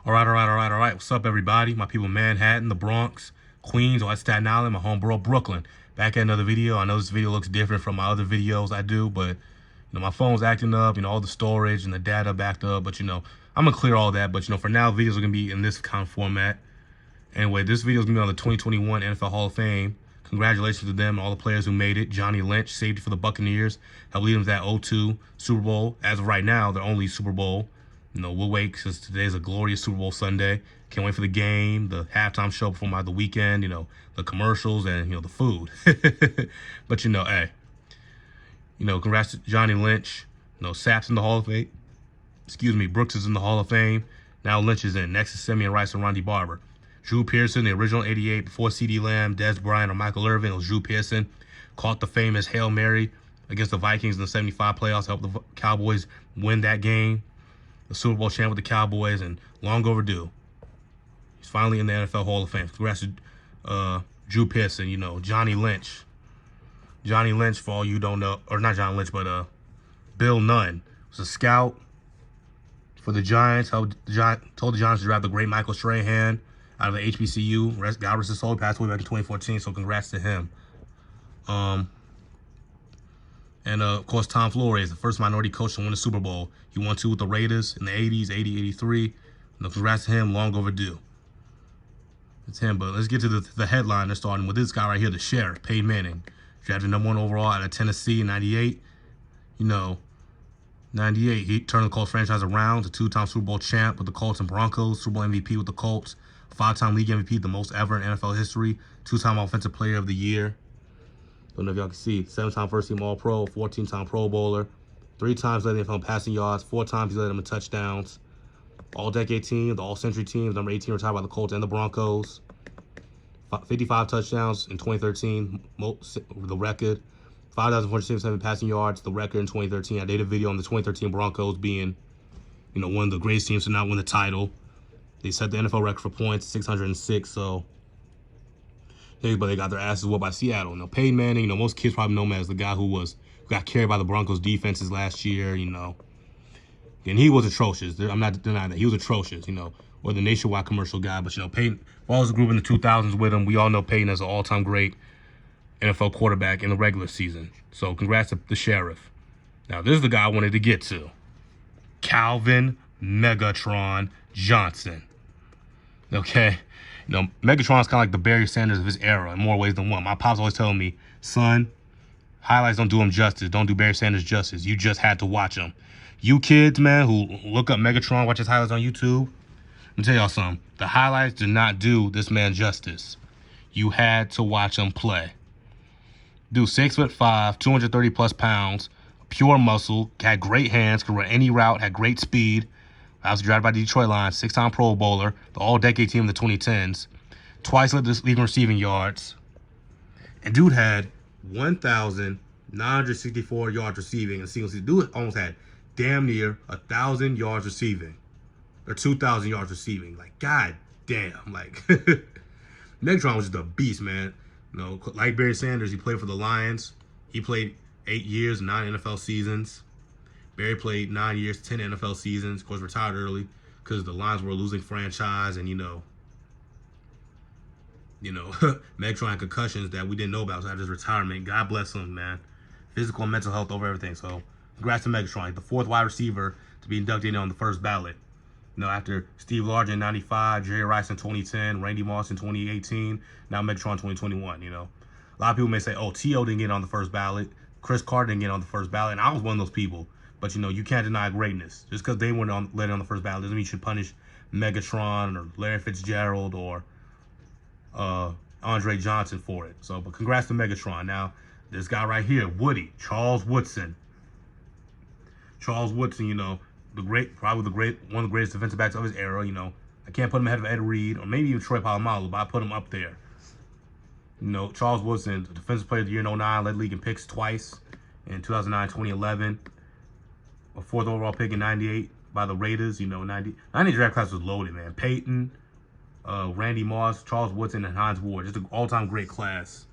All right. What's up, everybody? My people in Manhattan, the Bronx, Queens, or Staten Island, my home borough, Brooklyn. Back at another video. I know this video looks different from my other videos I do, but my phone's acting up, all the storage and the data backed up, but I'm gonna clear all that. But for now, videos are gonna be in this kind of format. Anyway, this video is gonna be on the 2021 NFL Hall of Fame. Congratulations to them, all the players who made it. Johnny Lynch, safety for the Buccaneers, helped lead them to that 0-2 Super Bowl. As of right now, their only Super Bowl. We'll wait because today's a glorious Super Bowl Sunday. Can't wait for the game, the halftime show before the weekend, the commercials and, the food. But, hey, congrats to Johnny Lynch. Sapp's in the Hall of Fame. Excuse me, Brooks is in the Hall of Fame. Now Lynch is in. Next is Simeon Rice and Ronde Barber. Drew Pearson, the original 88, before CeeDee Lamb, Dez Bryant, or Michael Irvin. It was Drew Pearson. Caught the famous Hail Mary against the Vikings in the 75 playoffs. Helped the Cowboys win that game. The Super Bowl champ with the Cowboys, and long overdue. He's finally in the NFL Hall of Fame. Congrats to Drew Pearson, Johnny Lynch. Johnny Lynch, for all you don't know, or not Johnny Lynch, but Bill Nunn was a scout for the Giants. Told the Giants to draft the great Michael Strahan out of the HBCU. God rest his soul. He passed away back in 2014, so congrats to him. And, of course, Tom Flores, the first minority coach to win the Super Bowl. He won 2 with the Raiders in the 80s, 80, 83. Congrats to him, long overdue. It's him, but let's get to the headline. They're starting with this guy right here, the Sheriff, Peyton Manning. Drafted #1 overall out of Tennessee in 98. 98, he turned the Colts franchise around. A 2-time Super Bowl champ with the Colts and Broncos. Super Bowl MVP with the Colts. 5-time league MVP, the most ever in NFL history. 2-time Offensive Player of the Year. Don't know if y'all can see. 7-time first-team All-Pro, 14-time Pro Bowler. 3 times led the NFL in passing yards. 4 times he led them in touchdowns. All-Decade team, the All-Century team. Number 18 retired by the Colts and the Broncos. 55 touchdowns in 2013, the record. 5,467 passing yards, the record in 2013. I did a video on the 2013 Broncos being, one of the greatest teams to not win the title. They set the NFL record for points, 606. So, but they got their asses whooped by Seattle. Peyton Manning, most kids probably know him as the guy who got carried by the Broncos defenses last year, And he was atrocious. I'm not denying that. He was atrocious, or the Nationwide commercial guy. But, Peyton, for all his group in the 2000s with him, we all know Peyton as an all-time great NFL quarterback in the regular season. So, congrats to the Sheriff. Now, this is the guy I wanted to get to. Calvin Megatron Johnson. Okay? Megatron's kind of like the Barry Sanders of his era in more ways than one. My pop's always telling me, son, highlights don't do him justice. Don't do Barry Sanders justice. You just had to watch him. You kids, man, who look up Megatron, watch his highlights on YouTube, let me tell y'all something. The highlights did not do this man justice. You had to watch him play. Dude, 6'5", 230+ pounds, pure muscle, had great hands, could run any route, had great speed. I was drafted by the Detroit Lions, 6-time Pro Bowler, the All-Decade team in the 2010s. Twice led this league in receiving yards. And dude had 1,964 yards receiving in a single season. Dude almost had damn near 1,000 yards receiving. Or 2,000 yards receiving. Like, god damn. Like, Megatron was just a beast, man. Like Barry Sanders, he played for the Lions. He played 8 years, 9 NFL seasons. Barry played 9 years, 10 NFL seasons. Of course, retired early because the Lions were a losing franchise, and Megatron had concussions that we didn't know about. So after his retirement, God bless him, man. Physical and mental health over everything. So congrats to Megatron, the 4th wide receiver to be inducted on the first ballot. After Steve Largent in 95, Jerry Rice in 2010, Randy Moss in 2018, now Megatron 2021. A lot of people may say, oh, T.O. didn't get on the first ballot. Chris Carter didn't get on the first ballot. And I was one of those people. But, you can't deny greatness. Just because they weren't let on the first ballot doesn't mean you should punish Megatron or Larry Fitzgerald or Andre Johnson for it. So, but congrats to Megatron. Now, this guy right here, Woody, Charles Woodson. Charles Woodson, probably one of the greatest defensive backs of his era. I can't put him ahead of Ed Reed or maybe even Troy Polamalu, but I put him up there. Charles Woodson, the defensive player of the year in 2009, led the league in picks twice in 2009, 2011. A 4th overall pick in 98 by the Raiders. 90 draft class was loaded, man. Peyton, Randy Moss, Charles Woodson, and Hines Ward. Just an all-time great class.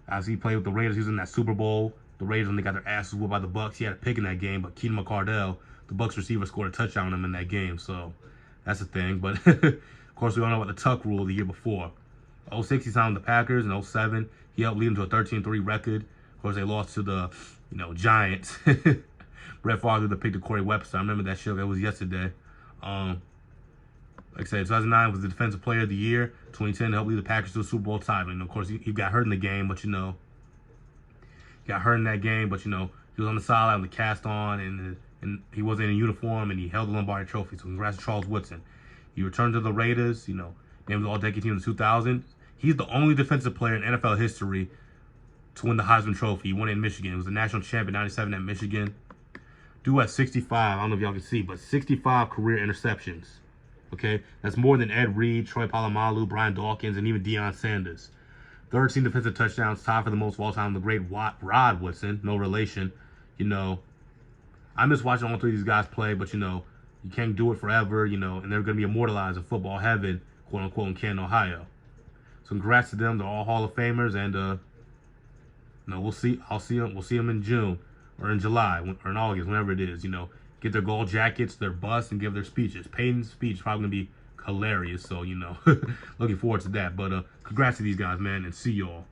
As he played with the Raiders, he was in that Super Bowl. The Raiders, when they got their asses whooped by the Bucs, he had a pick in that game. But Keenan McCardell, the Bucs receiver, scored a touchdown on him in that game. So That's the thing. But, of course, we all know about the Tuck rule the year before. 06, he signed with the Packers. In 07, he helped lead them to a 13-3 record. Of course, they lost to the, Giants. Brett Favre the pick to Corey Webster. I remember that shit. That was yesterday. Like I said, 2009 was the Defensive Player of the Year. 2010 helped lead the Packers to a Super Bowl title. And, of course, he got hurt in the game, but, he got hurt in that game, but, he was on the sideline with the cast on, and he wasn't in uniform, and he held the Lombardi Trophy. So congrats to Charles Woodson. He returned to the Raiders, named the All-Decade Team in 2000. He's the only defensive player in NFL history to win the Heisman Trophy. He won it in Michigan. He was the national champion in 97 at Michigan. Dude at 65, I don't know if y'all can see, but 65 career interceptions. Okay? That's more than Ed Reed, Troy Polamalu, Brian Dawkins, and even Deion Sanders. 13 defensive touchdowns, tied for the most of all time. The great Rod Woodson, no relation. I miss watching all three of these guys play, but, you can't do it forever, and they're going to be immortalized in football heaven, quote unquote, in Canton, Ohio. So congrats to them. They're all Hall of Famers, and we'll see. We'll see them in June or in July or in August, whenever it is. Get their gold jackets, their busts, and give their speeches. Peyton's speech is probably gonna be hilarious. So looking forward to that. But congrats to these guys, man, and see y'all.